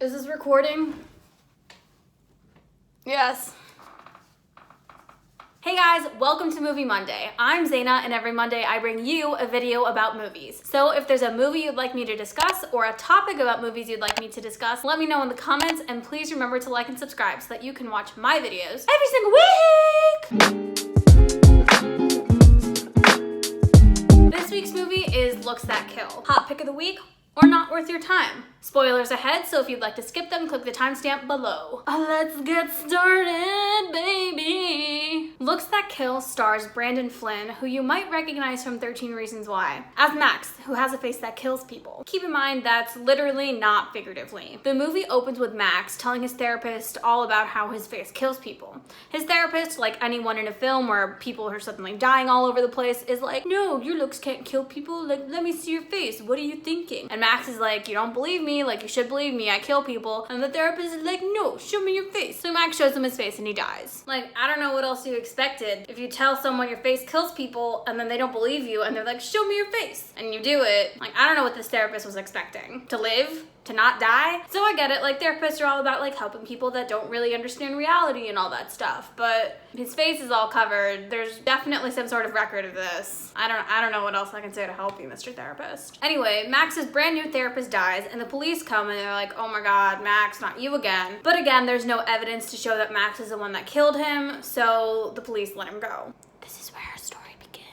Is this recording? Yes. Hey guys, welcome to Movie Monday. I'm Zayna, and every Monday I bring you a video about movies. So if there's a movie you'd like me to discuss or a topic about movies you'd like me to discuss, let me know in the comments, and please remember to like and subscribe so that you can watch my videos every single week! This week's movie is Looks That Kill. Hot pick of the week, or not worth your time. Spoilers ahead, so if you'd like to skip them, click the timestamp below. Let's get started, baby! Looks That Kill stars Brandon Flynn, who you might recognize from 13 Reasons Why, as Max, who has a face that kills people. Keep in mind, that's literally not figuratively. The movie opens with Max telling his therapist all about how his face kills people. His therapist, like anyone in a film where people are suddenly dying all over the place, is like, no, your looks can't kill people, like, let me see your face, what are you thinking? And Max is like, you don't believe me, like you should believe me, I kill people. And the therapist is like, no, show me your face. So Max shows him his face and he dies. Like, I don't know what else you expected. If you tell someone your face kills people and then they don't believe you and they're like, show me your face, and you do it, like, I don't know what this therapist was expecting. To live? To not die? So I get it, like therapists are all about like helping people that don't really understand reality and all that stuff, but his face is all covered. There's definitely some sort of record of this. I don't know what else I can say to help you, Mr. Therapist. Anyway, Max's brand new therapist dies and the police come and they're like, oh my god, Max, not you again. But again, there's no evidence to show that Max is the one that killed him, so the police let him go. This is where our story begins.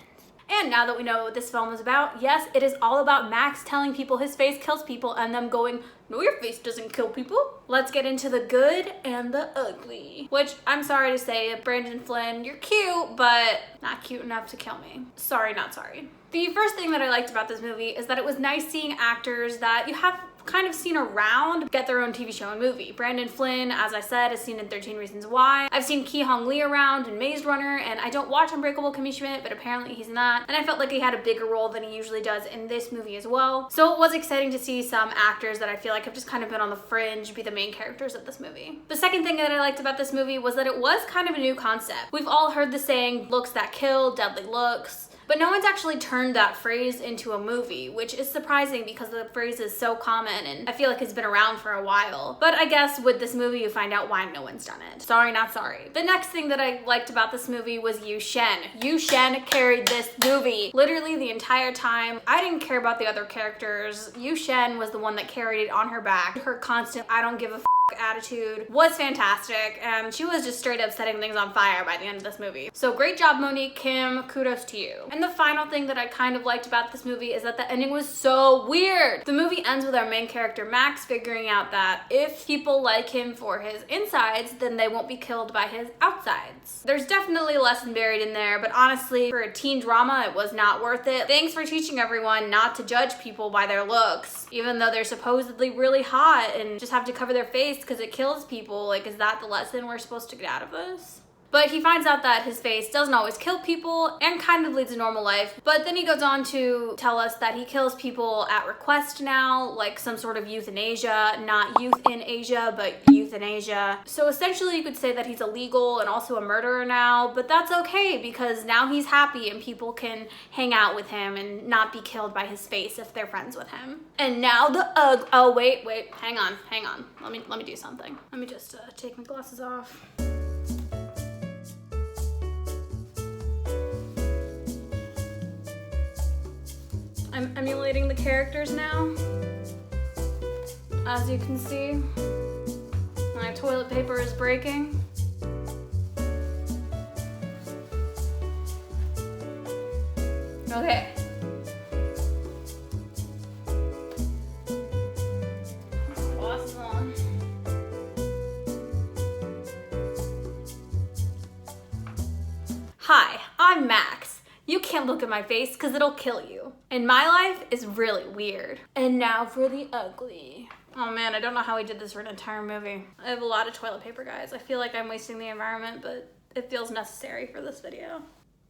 And now that we know what this film is about, yes, it is all about Max telling people his face kills people and them going, no, your face doesn't kill people. Let's get into the good and the ugly. Which, I'm sorry to say, Brandon Flynn, you're cute, but not cute enough to kill me. Sorry, not sorry. The first thing that I liked about this movie is that it was nice seeing actors that you have kind of seen around get their own TV show and movie. Brandon Flynn, as I said, is seen in 13 Reasons Why. I've seen Ki Hong Lee around in Maze Runner, and I don't watch Unbreakable Kimmy Schmidt, but apparently he's in that. And I felt like he had a bigger role than he usually does in this movie as well. So it was exciting to see some actors that I feel like have just kind of been on the fringe be the main characters of this movie. The second thing that I liked about this movie was that it was kind of a new concept. We've all heard the saying, looks that kill, deadly looks. But no one's actually turned that phrase into a movie, which is surprising because the phrase is so common and I feel like it's been around for a while. But I guess with this movie, you find out why no one's done it. Sorry, not sorry. The next thing that I liked about this movie was Yu Shen. Yu Shen carried this movie literally the entire time. I didn't care about the other characters. Yu Shen was the one that carried it on her back. Her constant, I don't give a attitude was fantastic, and she was just straight up setting things on fire by the end of this movie. So great job, Monique Kim, kudos to you. And the final thing that I kind of liked about this movie is that the ending was so weird. The movie ends with our main character Max figuring out that if people like him for his insides, then they won't be killed by his outsides. There's definitely a lesson buried in there, but honestly, for a teen drama, it was not worth it. Thanks for teaching everyone not to judge people by their looks, even though they're supposedly really hot and just have to cover their face because it kills people. Like, is that the lesson we're supposed to get out of this? But he finds out that his face doesn't always kill people and kind of leads a normal life. But then he goes on to tell us that he kills people at request now, like some sort of euthanasia, not youth in Asia, but euthanasia. So essentially you could say that he's illegal and also a murderer now, but that's okay because now he's happy and people can hang out with him and not be killed by his face if they're friends with him. And now the oh wait, hang on. Let me do something. Let me just take my glasses off. I'm emulating the characters now, as you can see. My toilet paper is breaking. Okay. Glasses on. Hi, I'm Max. You can't look at my face because it'll kill you. And my life is really weird. And now for the ugly. Oh man, I don't know how we did this for an entire movie. I have a lot of toilet paper, guys. I feel like I'm wasting the environment, but it feels necessary for this video.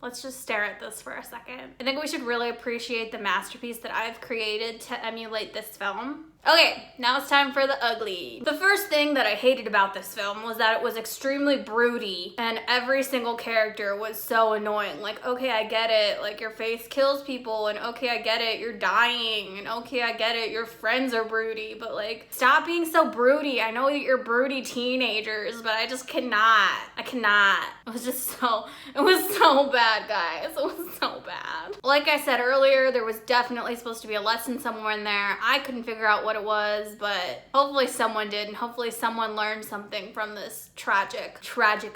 Let's just stare at this for a second. I think we should really appreciate the masterpiece that I've created to emulate this film. Okay, now it's time for the ugly. The first thing that I hated about this film was that it was extremely broody and every single character was so annoying. Like, okay, I get it, like your face kills people, and okay, I get it, you're dying, and okay, I get it, your friends are broody, but like, stop being so broody. I know that you're broody teenagers, but I just cannot. I cannot. It was so bad, guys. It was so bad. Like I said earlier, there was definitely supposed to be a lesson somewhere in there. I couldn't figure out what it was, but hopefully someone did, and hopefully someone learned something from this tragic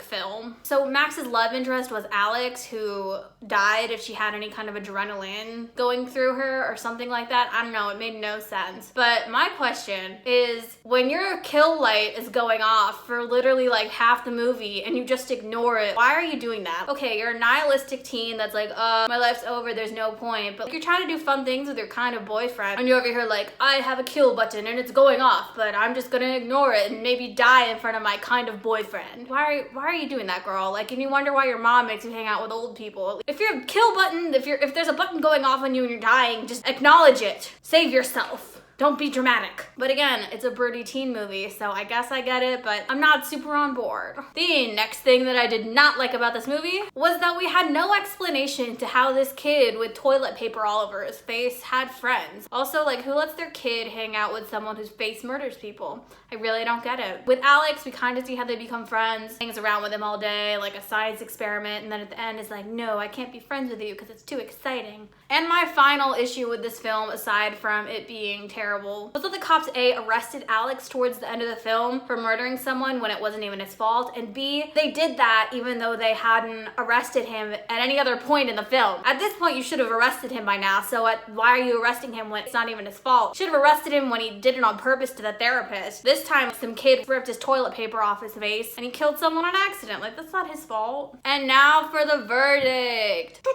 film. So Max's love interest was Alex, who died if she had any kind of adrenaline going through her or something like that. I don't know, it made no sense. But my question is, when your kill light is going off for literally like half the movie and you just ignore it, why are you doing that? Okay, you're a nihilistic teen that's like, my life's over, there's no point, but you're trying to do fun things with your kind of boyfriend, and you're over here like, I have a kill button and it's going off, but I'm just gonna ignore it and maybe die in front of my kind of boyfriend. Why are you doing that, girl? Like, and you wonder why your mom makes you hang out with old people. If you're a kill button, if there's a button going off on you and you're dying, just acknowledge it. Save yourself. Don't be dramatic. But again, it's a broody teen movie, so I guess I get it, but I'm not super on board. The next thing that I did not like about this movie was that we had no explanation to how this kid with toilet paper all over his face had friends. Also, like, who lets their kid hang out with someone whose face murders people? I really don't get it. With Alex, we kind of see how they become friends, hangs around with him all day, like a science experiment, and then at the end is like, no, I can't be friends with you because it's too exciting. And my final issue with this film, aside from it being terrible, was that the cops A, arrested Alex towards the end of the film for murdering someone when it wasn't even his fault, and B, they did that even though they hadn't arrested him at any other point in the film. At this point, you should have arrested him by now, so why are you arresting him when it's not even his fault? You should have arrested him when he did it on purpose to the therapist. This time, some kid ripped his toilet paper off his face and he killed someone on accident. Like, that's not his fault. And now for the verdict.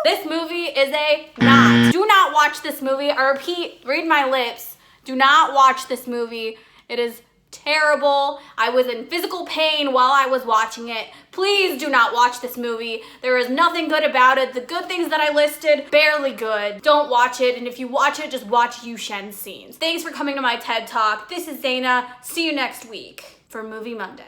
This movie is a not. Do not watch this movie. I repeat, read my lips. Do not watch this movie. It is terrible. I was in physical pain while I was watching it. Please do not watch this movie. There is nothing good about it. The good things that I listed, barely good. Don't watch it, and if you watch it, just watch Yu Shen's scenes. Thanks for coming to my TED Talk. This is Zayna. See you next week for Movie Monday.